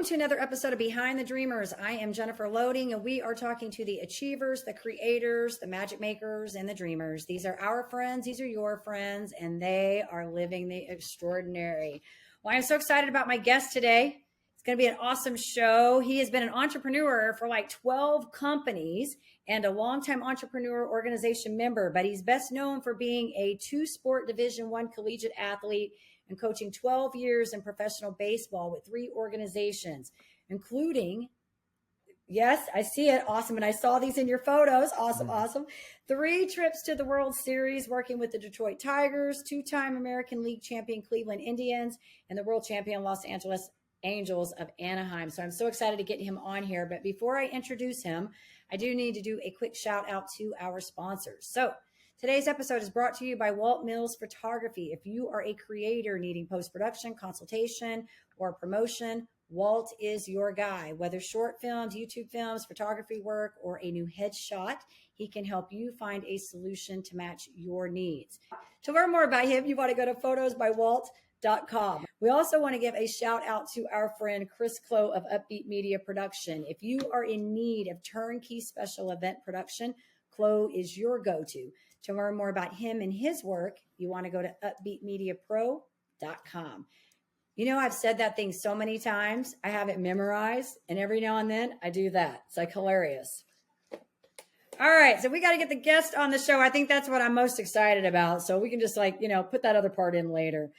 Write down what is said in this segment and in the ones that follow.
Welcome to another episode of Behind the Dreamers. I am Jennifer Loading, and we are talking to the achievers, the creators, the magic makers, and the dreamers. These are our friends. These are your friends, and they are living the extraordinary. Well, I'm so excited about my guest today. It's going to be an awesome show. He has been an entrepreneur for like 12 companies and a longtime entrepreneur organization member, but he's best known for being a two-sport Division I collegiate athlete and coaching 12 years in professional baseball with 3 organizations, including, yes, I see it. Awesome. And I saw these in your photos. Awesome. 3 trips to the World Series, working with the Detroit Tigers, 2-time American League champion Cleveland Indians, and the world champion Los Angeles Angels of Anaheim. So I'm so excited to get him on here. But before I introduce him, I do need to do a quick shout out to our sponsors. So today's episode is brought to you by Walt Mills Photography. If you are a creator needing post-production, consultation, or promotion, Walt is your guy. Whether short films, YouTube films, photography work, or a new headshot, he can help you find a solution to match your needs. To learn more about him, you want to go to photosbywalt.com. We also want to give a shout out to our friend Chris Clow of Upbeat Media Production. If you are in need of turnkey special event production, Clow is your go-to. To learn more about him and his work, you want to go to upbeatmediapro.com. You know, I've said that thing so many times. I have it memorized, and every now and then I do that. It's like hilarious. All right, so we got to get the guest on the show. I think that's what I'm most excited about. So we can just put that other part in later.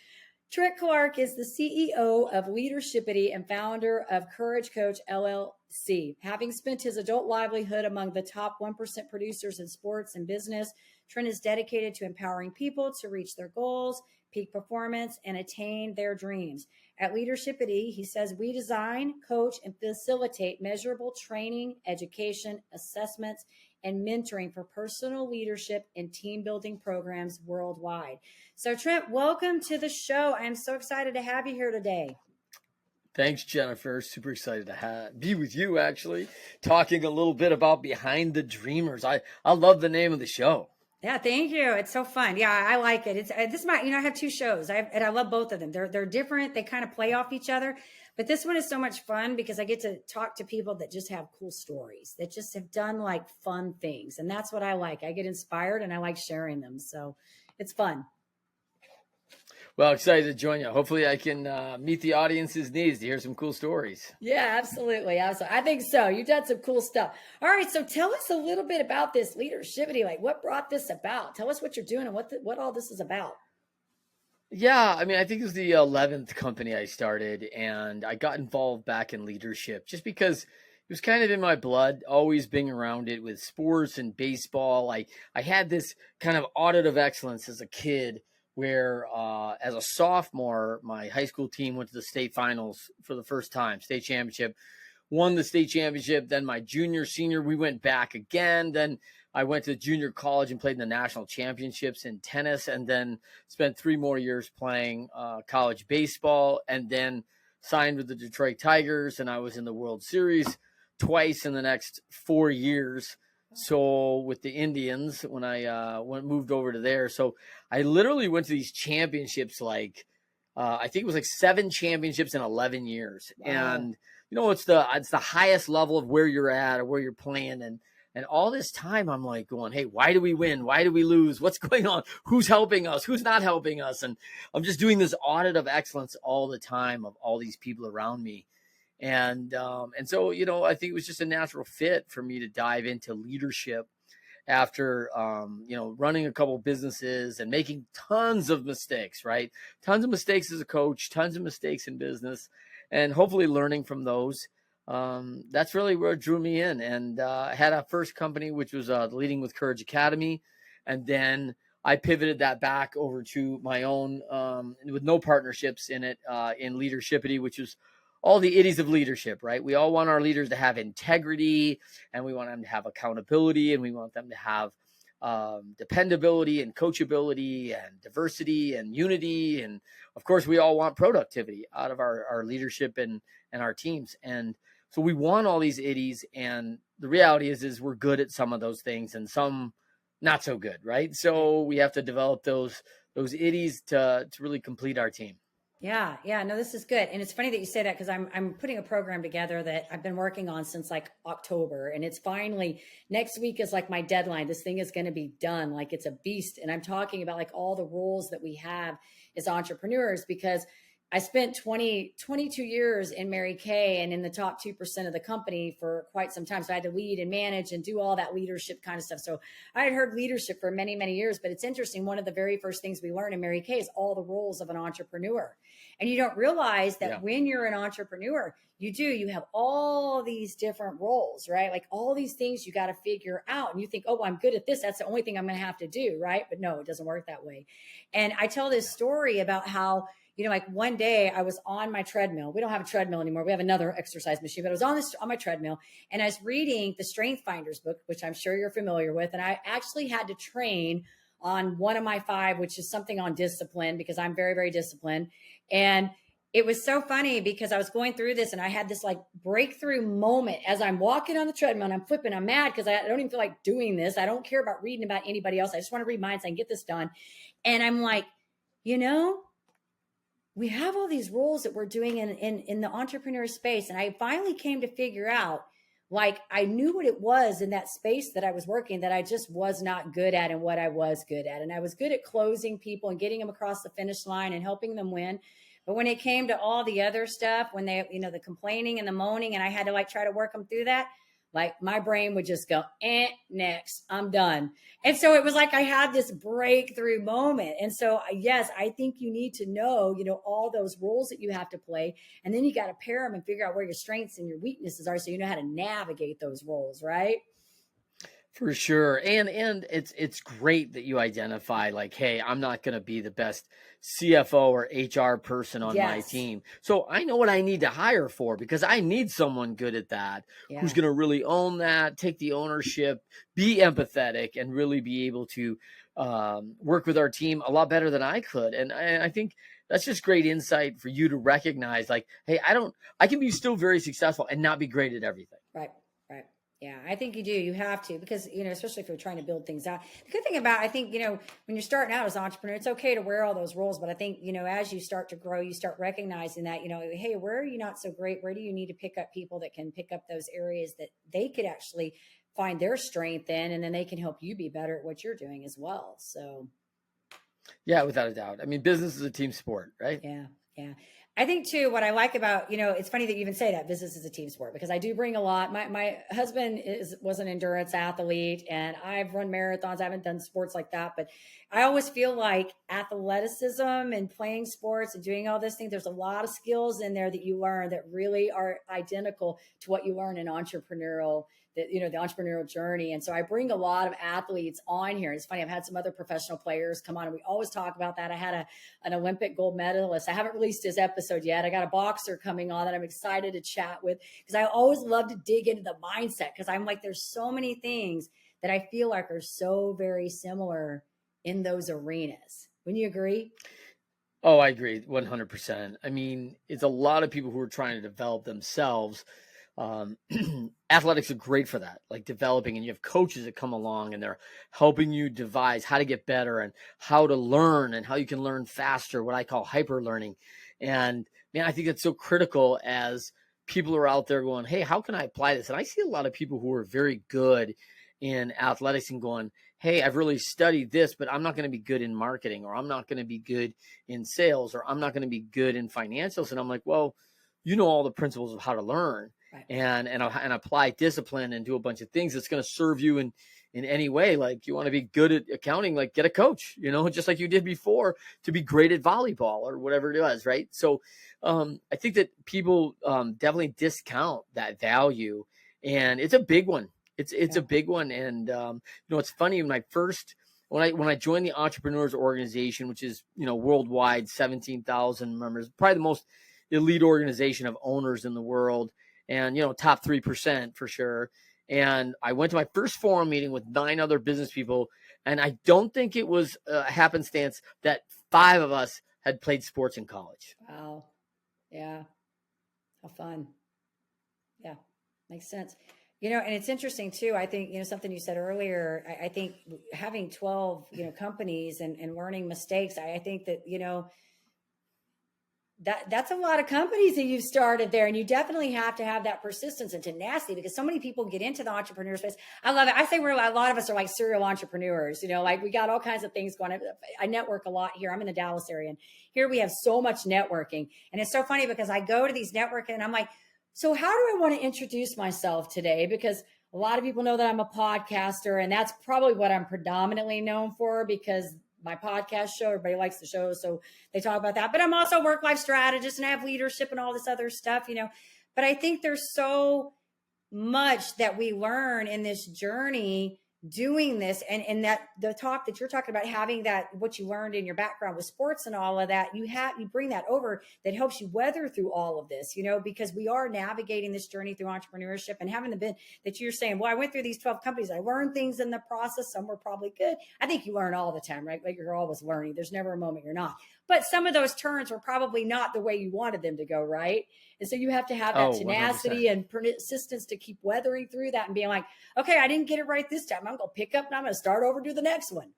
Trent Clark is the CEO of Leadershipity and founder of Courage Coach LLC. Having spent his adult livelihood among the top 1% producers in sports and business, Trent is dedicated to empowering people to reach their goals, peak performance, and attain their dreams. At Leadershipity, he says, we design, coach, and facilitate measurable training, education, assessments, and mentoring for personal leadership and team building programs worldwide. So Trent, welcome to the show. I'm so excited to have you here today. Thanks, Jennifer. Super excited to be with you, actually, talking a little bit about Behind the Dreamers. I love the name of the show. Yeah, thank you. It's so fun. Yeah, I like it. I have 2 shows, and I love both of them. They're different. They kind of play off each other, but this one is so much fun because I get to talk to people that just have cool stories, that just have done like fun things, and that's what I like. I get inspired, and I like sharing them. So it's fun. Well, excited to join you. Hopefully I can meet the audience's needs to hear some cool stories. Yeah, absolutely. I think so. You've done some cool stuff. All right. So tell us a little bit about this Leadershipity. Like, what brought this about? Tell us what you're doing and what all this is about. Yeah, I mean, I think it was the 11th company I started, and I got involved back in leadership just because it was kind of in my blood, always being around it with sports and baseball. I had this kind of audit of excellence as a kid, where as a sophomore, my high school team went to the state finals for the first time, state championship, won the state championship. Then my junior, senior, we went back again. Then I went to junior college and played in the national championships in tennis, and then spent 3 more years playing college baseball, and then signed with the Detroit Tigers. And I was in the World Series twice in the next 4 years. So with the Indians, when I moved over to there, so I literally went to these championships, I think it was like 7 championships in 11 years. Wow. And it's the highest level of where you're at or where you're playing, and all this time I'm like going, hey, why do we win? Why do we lose? What's going on? Who's helping us? Who's not helping us? And I'm just doing this audit of excellence all the time of all these people around me. And so, I think it was just a natural fit for me to dive into leadership after, running a couple businesses and making tons of mistakes, right? Tons of mistakes as a coach, tons of mistakes in business, and hopefully learning from those. That's really where it drew me in. And I had a first company, which was Leading with Courage Academy. And then I pivoted that back over to my own, with no partnerships in it, in Leadershipity, which was all the idiots of leadership, right? We all want our leaders to have integrity, and we want them to have accountability, and we want them to have dependability and coachability and diversity and unity. And of course, we all want productivity out of our leadership and our teams. And so we want all these idiots, and the reality is we're good at some of those things and some not so good, right? So we have to develop those idiots to really complete our team. Yeah, yeah, no, this is good. And it's funny that you say that because I'm putting a program together that I've been working on since like October. And it's finally next week is like my deadline. This thing is going to be done. Like it's a beast. And I'm talking about like all the roles that we have as entrepreneurs because I spent 22 years in Mary Kay and in the top 2% of the company for quite some time. So I had to lead and manage and do all that leadership kind of stuff. So I had heard leadership for many, many years, but it's interesting. One of the very first things we learn in Mary Kay is all the roles of an entrepreneur. And you don't realize that Yeah. when you're an entrepreneur, you have all these different roles, right? Like all these things you got to figure out. And you think, oh, well, I'm good at this. That's the only thing I'm going to have to do, right? But no, it doesn't work that way. And I tell this story about how, like one day I was on my treadmill. We don't have a treadmill anymore. We have another exercise machine, but I was on my treadmill and I was reading the Strength Finders book, which I'm sure you're familiar with. And I actually had to train on one of my 5, which is something on discipline because I'm very, very disciplined. And it was so funny because I was going through this and I had this like breakthrough moment as I'm walking on the treadmill and I'm flipping. I'm mad because I don't even feel like doing this. I don't care about reading about anybody else. I just want to read mine so I can get this done. And I'm like, we have all these roles that we're doing in the entrepreneur space. And I finally came to figure out, like, I knew what it was in that space that I was working that I just was not good at and what I was good at. And I was good at closing people and getting them across the finish line and helping them win. But when it came to all the other stuff, when they, the complaining and the moaning, and I had to like try to work them through that, like my brain would just go, next, I'm done. And so it was like I had this breakthrough moment. And so, yes, I think you need to know, all those roles that you have to play. And then you got to pair them and figure out where your strengths and your weaknesses are so you know how to navigate those roles, right? For sure. And it's great that you identify like, hey, I'm not going to be the best CFO or HR person on my Yes. team. So I know what I need to hire for because I need someone good at that who's Yeah. going to really own that, take the ownership, be empathetic, and really be able to work with our team a lot better than I could. And I think that's just great insight for you to recognize like, hey, I can be still very successful and not be great at everything. Right. Right. Yeah, I think you do. You have to because, especially if you're trying to build things out. The good thing about, I think, when you're starting out as an entrepreneur, it's okay to wear all those roles. But I think, as you start to grow, you start recognizing that, hey, where are you not so great? Where do you need to pick up people that can pick up those areas that they could actually find their strength in? And then they can help you be better at what you're doing as well. So. Yeah, without a doubt. I mean, business is a team sport, right? Yeah. Yeah. I think too, what I like about, it's funny that you even say that business is a team sport because I do bring a lot. My husband was an endurance athlete and I've run marathons. I haven't done sports like that, but I always feel like athleticism and playing sports and doing all this thing, there's a lot of skills in there that you learn that really are identical to what you learn in entrepreneurial the entrepreneurial journey. And so I bring a lot of athletes on here. It's funny. I've had some other professional players come on and we always talk about that. I had an Olympic gold medalist. I haven't released his episode yet. I got a boxer coming on that I'm excited to chat with because I always love to dig into the mindset because I'm like, there's so many things that I feel like are so very similar in those arenas. Wouldn't you agree? Oh, I agree 100%. I mean, it's a lot of people who are trying to develop themselves. Athletics are great for that, like developing, and you have coaches that come along and they're helping you devise how to get better and how to learn and how you can learn faster, what I call hyperlearning. And man, I think that's so critical as people are out there going, hey, how can I apply this? And I see a lot of people who are very good in athletics and going, hey, I've really studied this, but I'm not going to be good in marketing, or I'm not going to be good in sales, or I'm not going to be good in financials. And I'm like, well, you know all the principles of how to learn. Right. And apply discipline and do a bunch of things that's going to serve you in any way. Like you want to be good at accounting, like get a coach, just like you did before to be great at volleyball or whatever it was. Right. So I think that people definitely discount that value, and it's a big one. It's a big one. And it's funny when I joined the Entrepreneurs Organization, which is, worldwide, 17,000 members, probably the most elite organization of owners in the world. And, top 3% for sure. And I went to my first forum meeting with 9 other business people. And I don't think it was a happenstance that 5 of us had played sports in college. Wow. Yeah. How fun. Yeah. Makes sense. And it's interesting too. I think, something you said earlier, I think having 12, companies and learning mistakes, I think that, that's a lot of companies that you've started there, and you definitely have to have that persistence and tenacity, because so many people get into the entrepreneur space. I love it. I say a lot of us are like serial entrepreneurs, like we got all kinds of things going on. I network a lot here. I'm in the Dallas area, and here we have so much networking, and it's so funny because I go to these networking and I'm like, so how do I want to introduce myself today? Because a lot of people know that I'm a podcaster, and that's probably what I'm predominantly known for, because my podcast show, everybody likes the show, so they talk about that. But I'm also a work-life strategist, and I have leadership and all this other stuff, But I think there's so much that we learn in this journey doing this, and that the talk that you're talking about, having that, what you learned in your background with sports and all of that, you bring that over, that helps you weather through all of this, because we are navigating this journey through entrepreneurship, and having the bit that you're saying, well, I went through these 12 companies, I learned things in the process, some were probably good. I think you learn all the time, right? Like, you're always learning. There's never a moment you're not. But some of those turns were probably not the way you wanted them to go, right? And so you have to have that tenacity 100%. And persistence to keep weathering through that and being like, okay, I didn't get it right this time. I'm going to pick up and I'm going to start over, do the next one.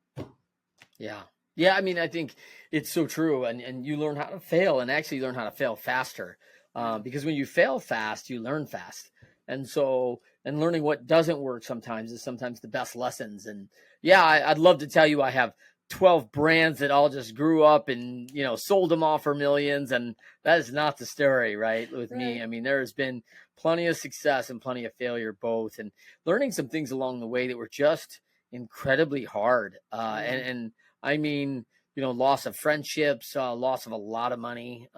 Yeah. Yeah. I mean, I think it's so true. And you learn how to fail, and actually learn how to fail faster. Because when you fail fast, you learn fast. And so, and learning what doesn't work sometimes is sometimes the best lessons. And yeah, I'd love to tell you I have 12 brands that all just grew up and, sold them all for millions. And that is not the story, right? With me, I mean, there has been plenty of success and plenty of failure both, and learning some things along the way that were just incredibly hard. And I mean, loss of friendships, loss of a lot of money,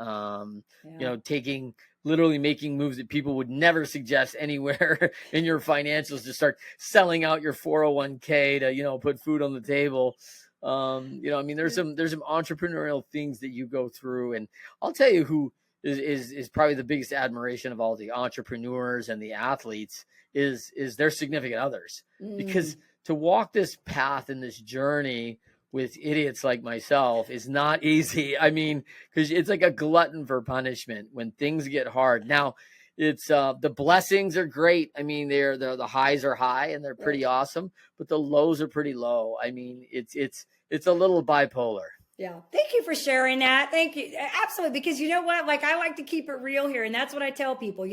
literally making moves that people would never suggest anywhere in your financials, to start selling out your 401k to, put food on the table. I mean, there's some entrepreneurial things that you go through, and I'll tell you who is probably the biggest admiration of all the entrepreneurs and the athletes is their significant others, because to walk this path and this journey with idiots like myself is not easy. I mean, because it's like a glutton for punishment when things get hard. Now, it's the blessings are great. I mean, they're the highs are high and they're pretty awesome, but the lows are pretty low. I mean, it's a little bipolar. Yeah. Thank you for sharing that. Thank you. Absolutely. Because you know what? Like, I like to keep it real here. And that's what I tell people,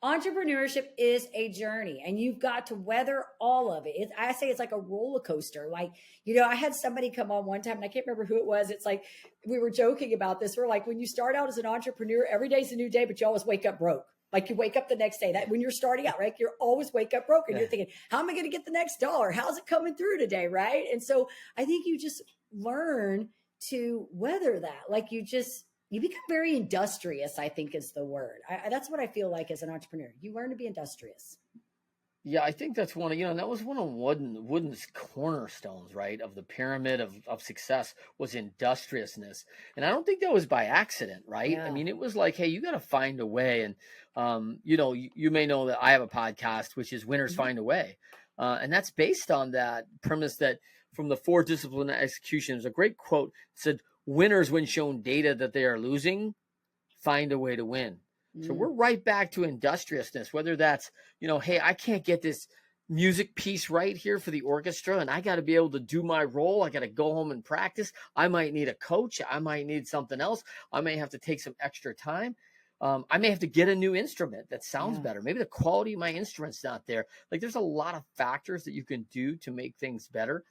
entrepreneurship is a journey, and you've got to weather all of it. I say it's like a roller coaster. Like, I had somebody come on one time, and I can't remember who it was. It's like, we were joking about this. We're like, when you start out as an entrepreneur, every day's a new day, but you always wake up broke. Like, you wake up the next day, that when you're starting out, right? You're always wake up broke, and you're thinking, how am I going to get the next dollar? How's it coming through today? Right. And so I think you just learn to weather that. Like, you become very industrious, I think is the word. That's what I feel like as an entrepreneur. You learn to be industrious. Yeah, I think that's one of, that was one of Wooden's cornerstones, right, of the pyramid of success, was industriousness. And I don't think that was by accident, right? Yeah. I mean, it was like, hey, you got to find a way. And, you may know that I have a podcast, which is Winners Find a Way. And that's based on that premise that from the 4 discipline execution, there's a great quote that said, winners, when shown data that they are losing, find a way to win. So we're right back to industriousness, whether that's, hey, I can't get this music piece right here for the orchestra, and I got to be able to do my role. I got to go home and practice. I might need a coach. I might need something else. I may have to take some extra time. I may have to get a new instrument that sounds better. Maybe the quality of my instrument's not there. Like, there's a lot of factors that you can do to make things better.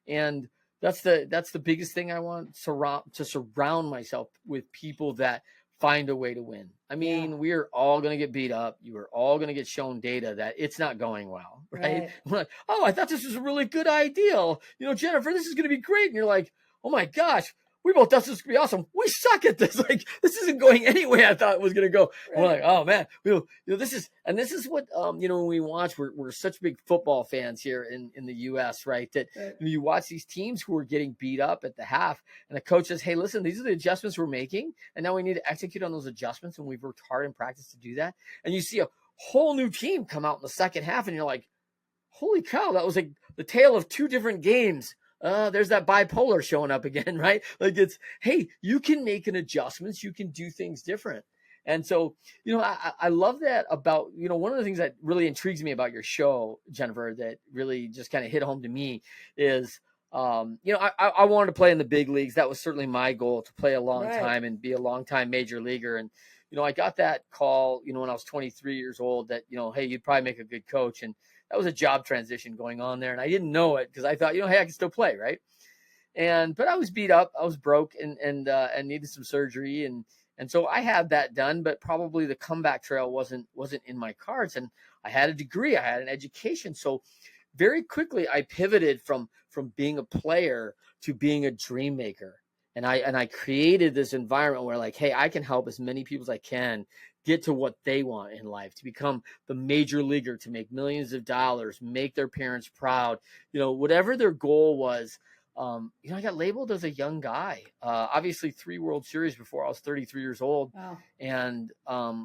And that's the biggest thing I want to surround myself with, people that find a way to win. I mean, we are all going to get beat up. You are all going to get shown data that it's not going well, right? We're like, oh, I thought this was a really good idea. Jennifer, this is going to be great. And you're like, oh my gosh, we both thought this was going to be awesome. We suck at this. Like, this isn't going any way I thought it was going to go. Right. We're like, oh man, this is what, when we watch, we're such big football fans here in the US, right? That you watch these teams who are getting beat up at the half, and the coach says, hey, listen, these are the adjustments we're making, and now we need to execute on those adjustments. And we've worked hard in practice to do that. And you see a whole new team come out in the second half, and you're like, holy cow, that was like the tale of 2 different games. There's that bipolar showing up again, right? Like, it's, hey, you can make an adjustments. You can do things different. And so, I love that about, one of the things that really intrigues me about your show, Jennifer, that really just kind of hit home to me is, I wanted to play in the big leagues. That was certainly my goal, to play a long Right. time and be a long time major leaguer. And, I got that call, when I was 23 years old that, hey, you'd probably make a good coach. And that was a job transition going on there. And I didn't know it because I thought, hey, I can still play. Right. But I was beat up, I was broke and needed some surgery. And so I had that done, but probably the comeback trail wasn't in my cards. And I had a degree, I had an education. So very quickly I pivoted from being a player to being a dream maker. And I created this environment where, like, hey, I can help as many people as I can get to what they want in life, to become the major leaguer, to make millions of dollars, make their parents proud, whatever their goal was. I got labeled as a young guy, obviously 3 World Series before I was 33 years old. Wow. And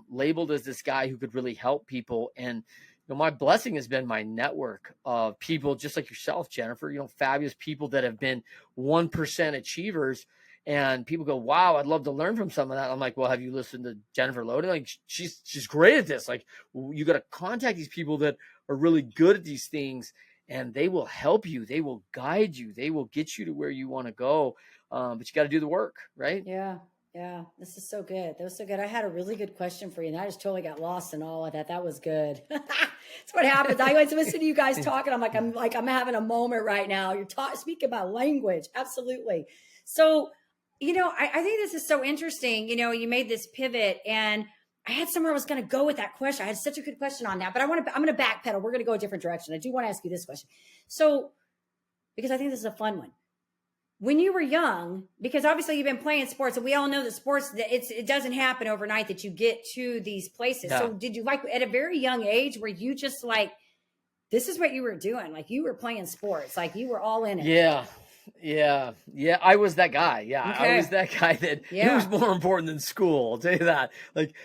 labeled as this guy who could really help people. And my blessing has been my network of people just like yourself, Jennifer, fabulous people that have been 1% achievers. And people go, wow, I'd love to learn from some of that. I'm like, well, have you listened to Jennifer Loden? Like, she's great at this. Like, you got to contact these people that are really good at these things, and they will help you. They will guide you. They will get you to where you want to go. But you got to do the work, right? Yeah. Yeah. This is so good. That was so good. I had a really good question for you, and I just totally got lost in all of that. That was good. That's what happens. I always listen to you guys talking. I'm having a moment right now. You're speaking about language. Absolutely. So, I think this is so interesting. You made this pivot, and I had somewhere I was going to go with that question. I had such a good question on that, but I'm going to backpedal. We're going to go a different direction. I do want to ask you this question. So, because I think this is a fun one. When you were young, because obviously you've been playing sports, and we all know that sports, it doesn't happen overnight that you get to these places. Yeah. So did you, like, at a very young age, were you just like, this is what you were doing? Like, you were playing sports, like you were all in it. Yeah. I was that guy. Yeah. Okay. I was that guy that it was more important than school. I'll tell you that. Like,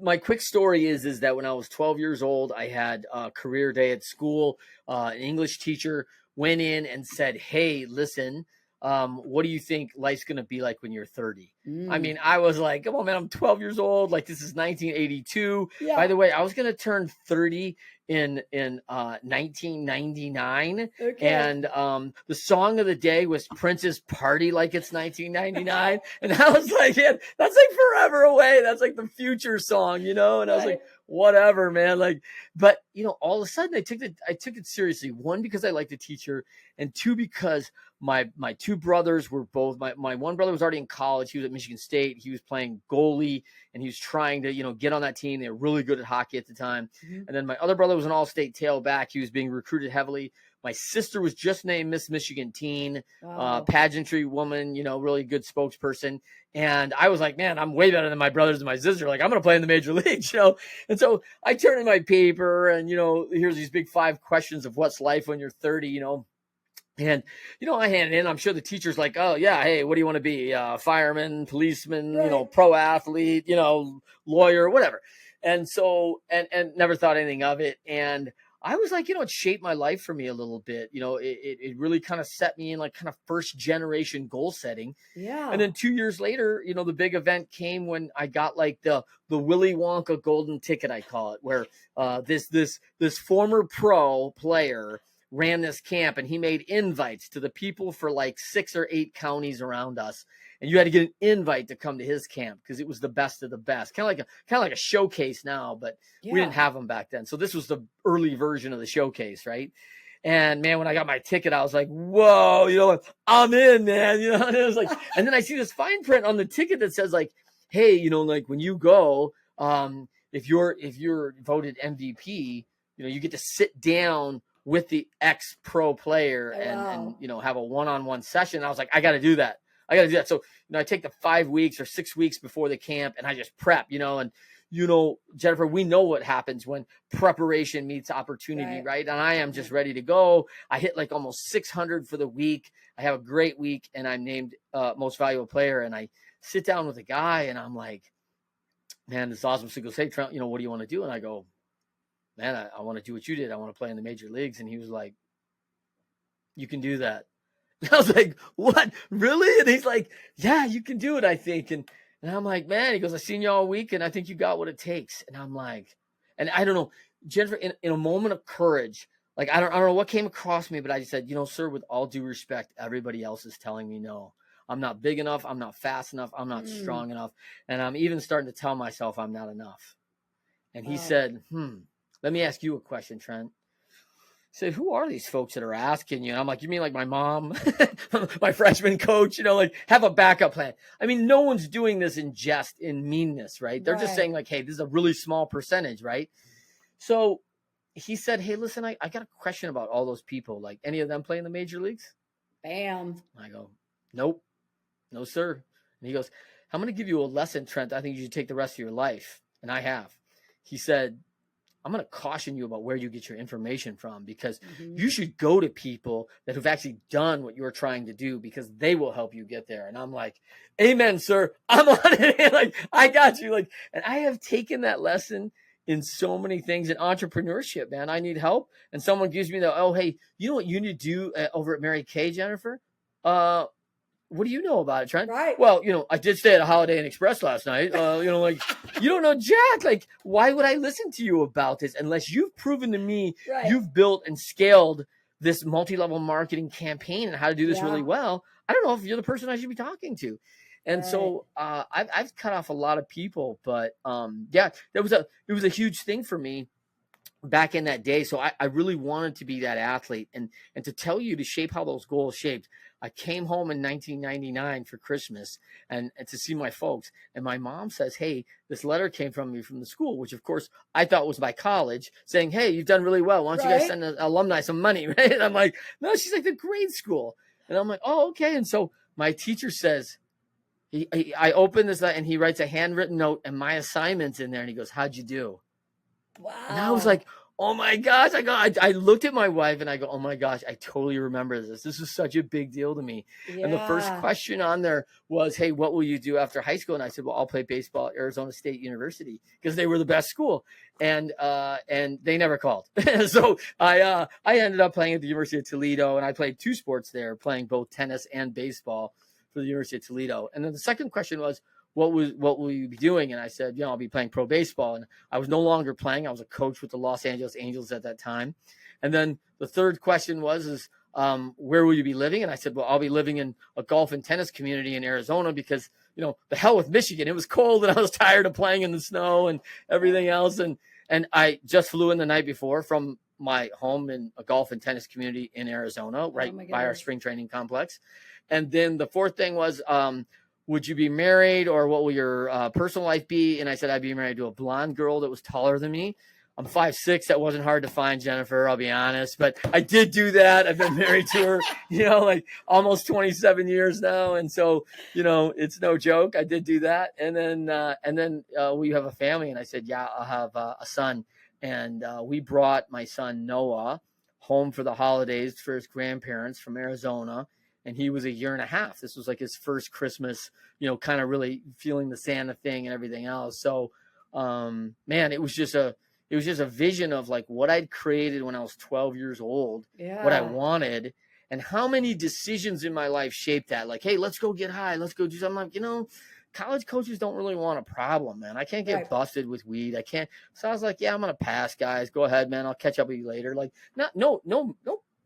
my quick story is that when I was 12 years old, I had a career day at school. An English teacher went in and said, hey, listen, what do you think life's going to be like when you're 30? I mean, I was like, come on, man, I'm 12 years old. Like, this is 1982. Yeah. By the way, I was going to turn 30 in 1999. Okay. And the song of the day was Prince's Party Like It's 1999. And I was like, yeah, that's like forever away. That's like the future song, And I was like, whatever, man. Like, but all of a sudden I took it seriously. 1, because I liked the teacher, and 2, because my 2 brothers were both, my one brother was already in college. He was at Michigan State. He was playing goalie, and he was trying to, get on that team. They were really good at hockey at the time. Mm-hmm. And then my other brother was an all-state tailback. He was being recruited heavily. My sister was just named Miss Michigan Teen, pageantry woman, really good spokesperson. And I was like, man, I'm way better than my brothers and my sister. Like, I'm going to play in the major leagues, And so I turned in my paper, and, here's these big 5 questions of what's life when you're 30, And, I hand it in. I'm sure the teacher's like, oh, yeah, hey, what do you want to be? Fireman, policeman, right. Pro athlete, lawyer, whatever. And so, and never thought anything of it. And I was like, it shaped my life for me a little bit. It really kind of set me in like kind of first generation goal setting. Yeah. And then 2 years later, the big event came when I got like the Willy Wonka golden ticket, I call it, where this former pro player ran this camp, and he made invites to the people for like 6 or 8 counties around us. And you had to get an invite to come to his camp because it was the best of the best. Kind of like a showcase now, but we didn't have them back then. So this was the early version of the showcase, right? And man, when I got my ticket, I was like, whoa, I'm in, man. And it was like, and then I see this fine print on the ticket that says like, hey, like when you go, if you're voted MVP, you get to sit down with the ex-pro player and have a one-on-one session. And I was like, I got to do that. So, I take the 5 weeks or 6 weeks before the camp, and I just prep, and, Jennifer, we know what happens when preparation meets opportunity, right? And I am just ready to go. I hit like almost 600 for the week. I have a great week, and I'm named most valuable player. And I sit down with a guy, and I'm like, man, this is awesome. So he goes, hey, Trent, what do you want to do? And I go, man, I want to do what you did. I want to play in the major leagues. And he was like, you can do that. And I was like, what? Really? And he's like, yeah, you can do it, I think. And I'm like, man, he goes, I've seen you all week, and I think you got what it takes. And I'm like, and I don't know, Jennifer, in a moment of courage, Like, I don't know what came across me, but I just said, sir, with all due respect, everybody else is telling me no. I'm not big enough. I'm not fast enough. I'm not strong enough. And I'm even starting to tell myself I'm not enough. And he said, let me ask you a question, Trent. He said, who are these folks that are asking you? And I'm like, you mean like my mom, my freshman coach, like have a backup plan. I mean, no one's doing this in jest, in meanness, right? They're just saying like, hey, this is a really small percentage, right? So he said, hey, listen, I got a question about all those people. Like, any of them play in the major leagues? Bam. I go, nope, no, sir. And he goes, I'm going to give you a lesson, Trent. I think you should take the rest of your life. And I have. He said, I'm going to caution you about where you get your information from, because you should go to people that have actually done what you're trying to do, because they will help you get there. And I'm like, amen, sir. I'm on it. Like, I got you. Like, and I have taken that lesson in so many things in entrepreneurship, man. I need help. And someone gives me oh, hey, you know what you need to do over at Mary Kay, Jennifer? What do you know about it, Trent? Right. Well, I did stay at a Holiday Inn Express last night. Like, you don't know jack. Like, why would I listen to you about this unless you've proven to me you've built and scaled this multi-level marketing campaign and how to do this really well? I don't know if you're the person I should be talking to. And so I've cut off a lot of people, but it was a huge thing for me back in that day. So I really wanted to be that athlete, and to tell you, to shape how those goals shaped. I came home in 1999 for Christmas and to see my folks, and my mom says, hey, this letter came from me from the school, which of course I thought was my college, saying, hey, you've done really well. Why don't you guys send the alumni some money? Right? And I'm like, no, she's like the grade school. And I'm like, oh, okay. And so my teacher says, I open this and he writes a handwritten note and my assignment's in there, and he goes, how'd you do? Wow. And I was like, oh my gosh. I looked at my wife and I go, oh my gosh, I totally remember this. This is such a big deal to me. Yeah. And the first question on there was, hey, what will you do after high school? And I said, well, I'll play baseball at Arizona State University, because they were the best school. And they never called. So I ended up playing at the University of Toledo, and I played two sports there, playing both tennis and baseball for the University of Toledo. And then the second question was, what will you be doing? And I said, I'll be playing pro baseball. And I was no longer playing. I was a coach with the Los Angeles Angels at that time. And then the third question was, where will you be living? And I said, well, I'll be living in a golf and tennis community in Arizona, because, the hell with Michigan. It was cold and I was tired of playing in the snow and everything else. And I just flew in the night before from my home in a golf and tennis community in Arizona, right by our spring training complex. And then the fourth thing was, would you be married, or what will your personal life be? And I said, I'd be married to a blonde girl that was taller than me. I'm 5'6". That wasn't hard to find, Jennifer, I'll be honest. But I did do that. I've been married to her, like almost 27 years now. And so, it's no joke. I did do that. And then will you have a family? And I said, yeah, I'll have a son. And we brought my son Noah home for the holidays for his grandparents from Arizona. And he was 1.5 years. This was like his first Christmas, kind of really feeling the Santa thing and everything else. So, man, it was just a vision of like what I'd created when I was 12 years old, what I wanted, and how many decisions in my life shaped that. Like, hey, let's go get high. Let's go do something. Like, college coaches don't really want a problem, man. I can't get busted with weed. I can't. So I was like, yeah, I'm going to pass, guys. Go ahead, man. I'll catch up with you later. Like, no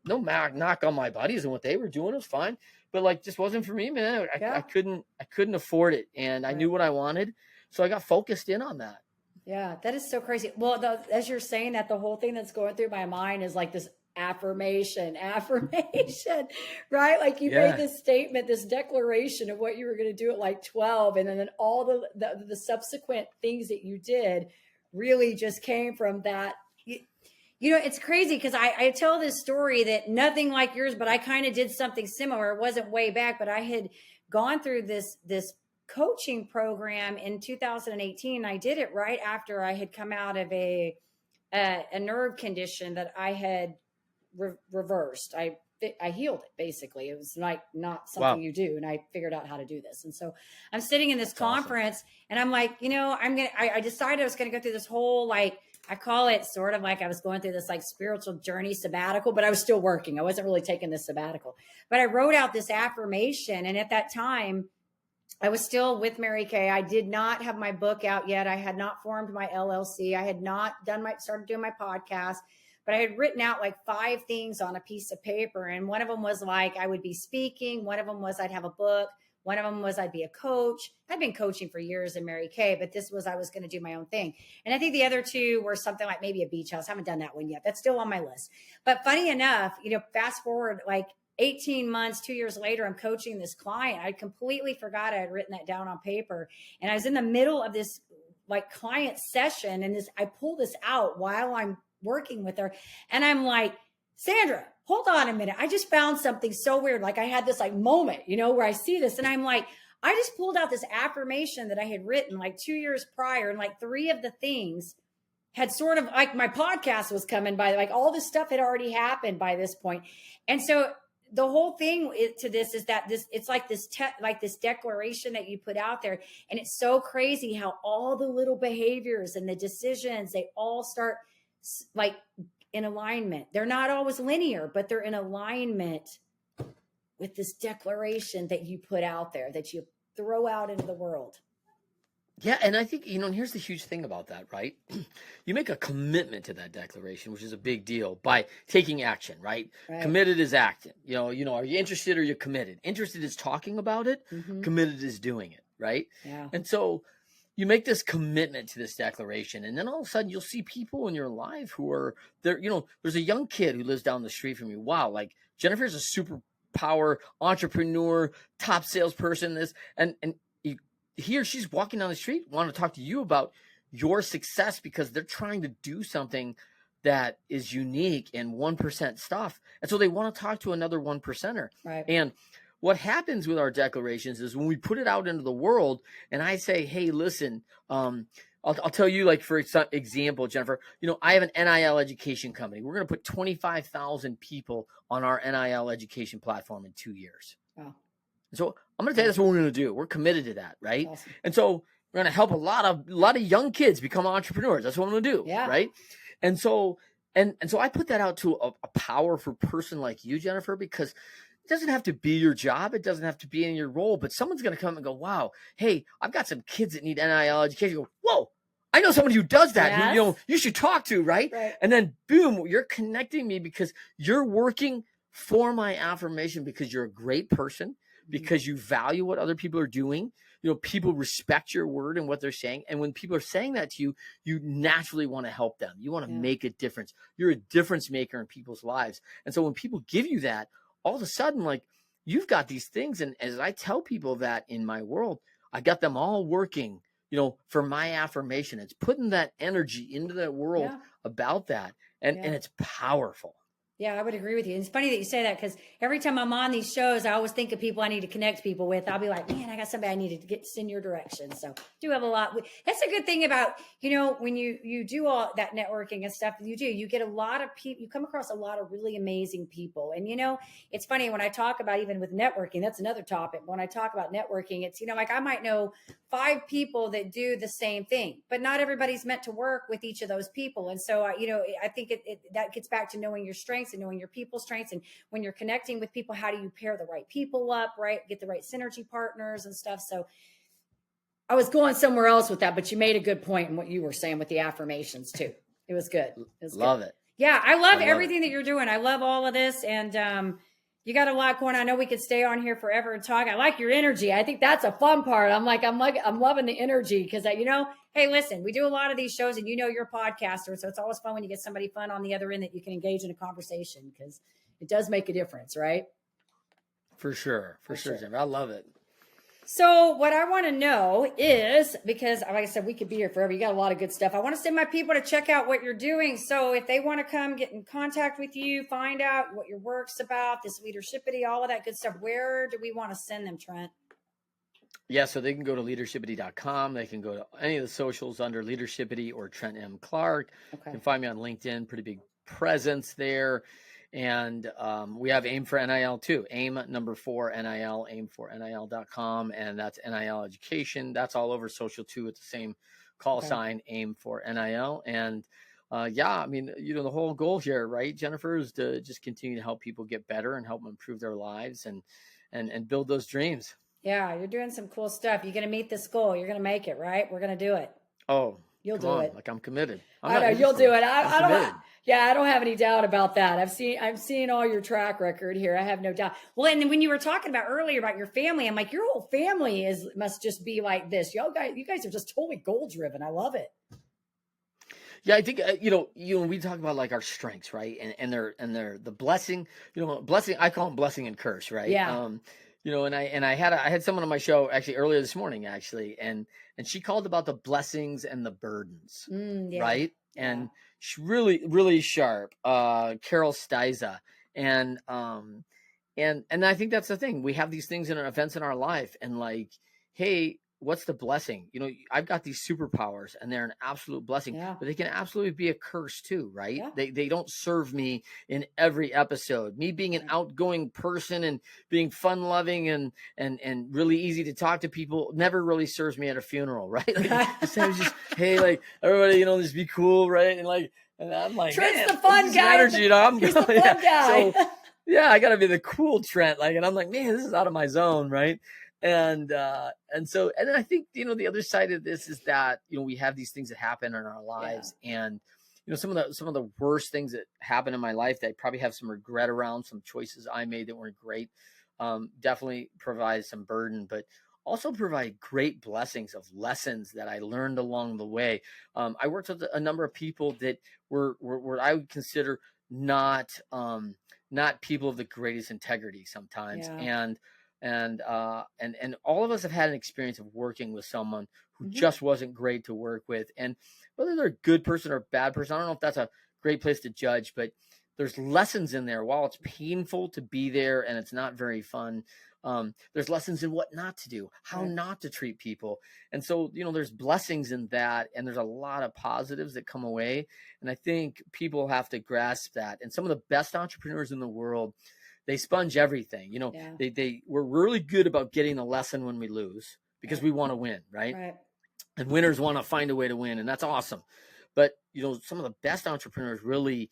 knock on my buddies and what they were doing. It was fine, but like, just wasn't for me, man. I couldn't afford it, and I knew what I wanted, so I got focused in on that. Yeah, that is so crazy. Well, as you're saying that, the whole thing that's going through my mind is like this affirmation, right? Like you made this statement, this declaration of what you were going to do at like 12, and then all the subsequent things that you did really just came from that. It's crazy because I tell this story that nothing like yours, but I kind of did something similar. It wasn't way back, but I had gone through this coaching program in 2018. I did it right after I had come out of a nerve condition that I had reversed. I healed it, basically. It was like not something you do. And I figured out how to do this. And so I'm sitting in this conference and I'm like, I decided I was going to go through this whole, like, I call it sort of like I was going through this like spiritual journey sabbatical, but I was still working. I wasn't really taking this sabbatical, but I wrote out this affirmation. And at that time, I was still with Mary Kay. I did not have my book out yet. I had not formed my LLC. I had not started doing my podcast, but I had written out like 5 things on a piece of paper. And one of them was like, I would be speaking. One of them was I'd have a book. One of them was I'd be a coach. I'd been coaching for years in Mary Kay, but this was I was going to do my own thing. And I think the other 2 were something like maybe a beach house. I haven't done that one yet. That's still on my list. But funny enough, fast forward like 18 months, 2 years later, I'm coaching this client. I completely forgot I had written that down on paper. And I was in the middle of this like client session, and I pull this out while I'm working with her. And I'm like, Sandra, hold on a minute. I just found something so weird. Like I had this like moment, where I see this and I'm like, I just pulled out this affirmation that I had written like 2 years prior. And like 3 of the things had sort of like my podcast was coming by, like all this stuff had already happened by this point. And so the whole thing to this is that it's like this declaration that you put out there. And it's so crazy how all the little behaviors and the decisions, they all start like in alignment. They're not always linear, but they're in alignment with this declaration that you put out there, that you throw out into the world. Yeah, and I think, and here's the huge thing about that, right? You make a commitment to that declaration, which is a big deal, by taking action, right? Committed is acting. Are you interested or you're committed? Interested is talking about it. Mm-hmm. Committed is doing it, right? Yeah. And so you make this commitment to this declaration, and then all of a sudden you'll see people in your life who are there. There's a young kid who lives down the street from you. Wow, like Jennifer's a superpower entrepreneur, top salesperson, and he or she's walking down the street, want to talk to you about your success because they're trying to do something that is unique and 1% stuff. And so they want to talk to another 1%er. Right. And what happens with our declarations is when we put it out into the world and I say, hey, listen, I'll tell you, like, for example, Jennifer, I have an NIL education company. We're going to put 25,000 people on our NIL education platform in 2 years. Wow. So I'm going to tell you that's what we're going to do. We're committed to that, right? Awesome. And so we're going to help a lot of young kids become entrepreneurs. That's what I'm going to do, right? And so I put that out to a powerful person like you, Jennifer, because it doesn't have to be your job. It doesn't have to be in your role, but someone's going to come and go, wow, hey, I've got some kids that need NIL education. You go, whoa, I know somebody who does that. Yes. You should talk to, right? And then boom, you're connecting me because you're working for my affirmation because you're a great person. Because you value what other people are doing. People respect your word and what they're saying. And when people are saying that to you, you naturally want to help them. You want to make a difference. You're a difference maker in people's lives. And so when people give you that, all of a sudden, like, you've got these things. And as I tell people that in my world, I got them all working, for my affirmation. It's putting that energy into that world about that. And it's powerful. Yeah, I would agree with you. And it's funny that you say that because every time I'm on these shows, I always think of people I need to connect people with. I'll be like, man, I got somebody I need to send your direction. So do have a lot. That's a good thing about, when you do all that networking and stuff, you get a lot of people, you come across a lot of really amazing people. And, it's funny when I talk about, even with networking, that's another topic. When I talk about networking, it's, like I might know 5 people that do the same thing, but not everybody's meant to work with each of those people. And so, I think that gets back to knowing your strengths and knowing your people's strengths. And when you're connecting with people, how do you pair the right people up, right? Get the right synergy partners and stuff. So I was going somewhere else with that, but you made a good point in what you were saying with the affirmations too. It was good. Love it. Yeah. I love everything that you're doing. I love all of this. And, you got a lot going on. I know we could stay on here forever and talk. I like your energy. I think that's a fun part. I'm loving the energy because hey, listen, we do a lot of these shows and you're a podcaster. So it's always fun when you get somebody fun on the other end that you can engage in a conversation because it does make a difference, right? For sure. For sure. I love it. So what I want to know is, because like I said, we could be here forever. You got a lot of good stuff. I want to send my people to check out what you're doing. So if they want to come get in contact with you, find out what your work's about, this Leadershipity, all of that good stuff, where do we want to send them, Trent? Yeah, so they can go to leadershipity.com. They can go to any of the socials under Leadershipity or Trent M. Clark. Okay. You can find me on LinkedIn, pretty big presence there. And we have Aim for NIL too. Aim #4 NIL, aim4nil.com. And that's NIL education. That's all over social too with the same call sign, Aim for NIL. And the whole goal here, right, Jennifer, is to just continue to help people get better and help them improve their lives and build those dreams. Yeah, you're doing some cool stuff. You're going to meet this goal. You're going to make it, right? We're going to do it. Oh, You'll Come do on, it. like I'm committed. I know you'll do it. I don't. committed. Yeah, I don't have any doubt about that. I've seen all your track record here. I have no doubt. Well, and when you were talking about earlier about your family, I'm like, your whole family must just be like this. You guys are just totally goal driven. I love it. Yeah, I think we talk about like our strengths, right? And they're the blessing, blessing. I call them blessing and curse, right? Yeah. And I had someone on my show actually earlier this morning, actually, and she called about the blessings and the burdens, Yeah. right? Yeah. And she's really sharp, Carol Stiza, and I think that's the thing. We have these things in our events in our life, and like, hey, what's the blessing? I've got these superpowers, and they're an absolute blessing, Yeah. but they can absolutely be a curse too, right? Yeah. They don't serve me in every episode. Me being an outgoing person and being fun loving and really easy to talk to people never really serves me at a funeral, right? Like, just hey, like everybody, just be cool, right? And I'm like, Trent's the fun guy. Energy, I'm He's the fun guy. So, yeah, I gotta be the cool Trent, and I'm like, man, this is out of my zone, right? And then I think, the other side of this is that, we have these things that happen in our lives, and, some of the worst things that happen in my life that I probably have some regret around, some choices I made that weren't great, definitely provide some burden, but also provide great blessings of lessons that I learned along the way. I worked with a number of people that were I would consider not people of the greatest integrity sometimes. And all of us have had an experience of working with someone who just wasn't great to work with. And whether they're a good person or a bad person, I don't know if that's a great place to judge, but there's lessons in there. While it's painful to be there and it's not very fun, there's lessons in what not to do, how not to treat people. And so, there's blessings in that, and there's a lot of positives that come away. And I think people have to grasp that. And some of the best entrepreneurs in the world, they sponge everything. We're really good about getting a lesson when we lose because we want to win, right? And winners want to find a way to win, and that's awesome. But some of the best entrepreneurs really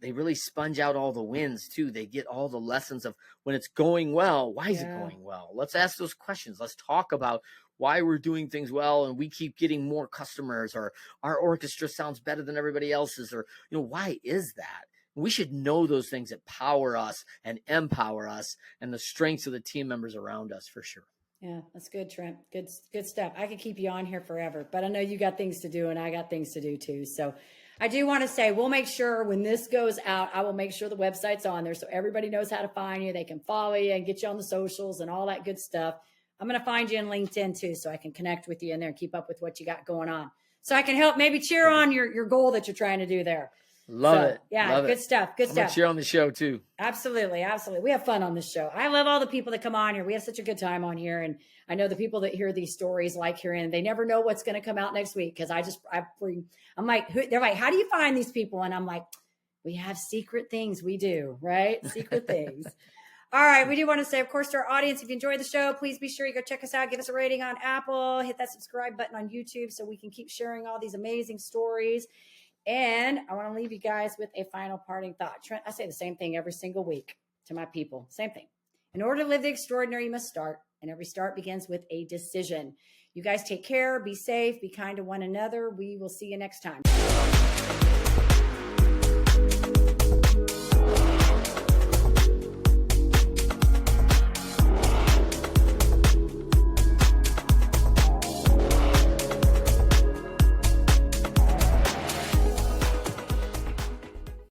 they really sponge out all the wins too. They get all the lessons of when it's going well. Why is it going well? Let's ask those questions. Let's talk about why we're doing things well and we keep getting more customers, or our orchestra sounds better than everybody else's, or why is that? We should know those things that power us and empower us, and the strengths of the team members around us, for sure. Yeah, that's good, Trent. Good stuff. I could keep you on here forever, but I know you got things to do and I got things to do too. So I do want to say, we'll make sure when this goes out, I will make sure the website's on there so everybody knows how to find you. They can follow you and get you on the socials and all that good stuff. I'm going to find you on LinkedIn too, so I can connect with you in there and keep up with what you got going on. So I can help maybe cheer on your goal that you're trying to do there. Love it. Yeah, love good it. stuff. Good stuff. You're on the show too. Absolutely. We have fun on this show. I love all the people that come on here. We have such a good time on here. And I know the people that hear these stories like hearing, they never know what's going to come out next week. Cause I'm like, they're like, how do you find these people? And I'm like, we have secret things we do, right? Secret things. All right. We do want to say, of course, to our audience, if you enjoy the show, please be sure you go check us out. Give us a rating on Apple, hit that subscribe button on YouTube so we can keep sharing all these amazing stories. And I want to leave you guys with a final parting thought. Trent, I say the same thing every single week to my people. Same thing. In order to live the extraordinary, you must start. And every start begins with a decision. You guys take care, be safe, be kind to one another. We will see you next time.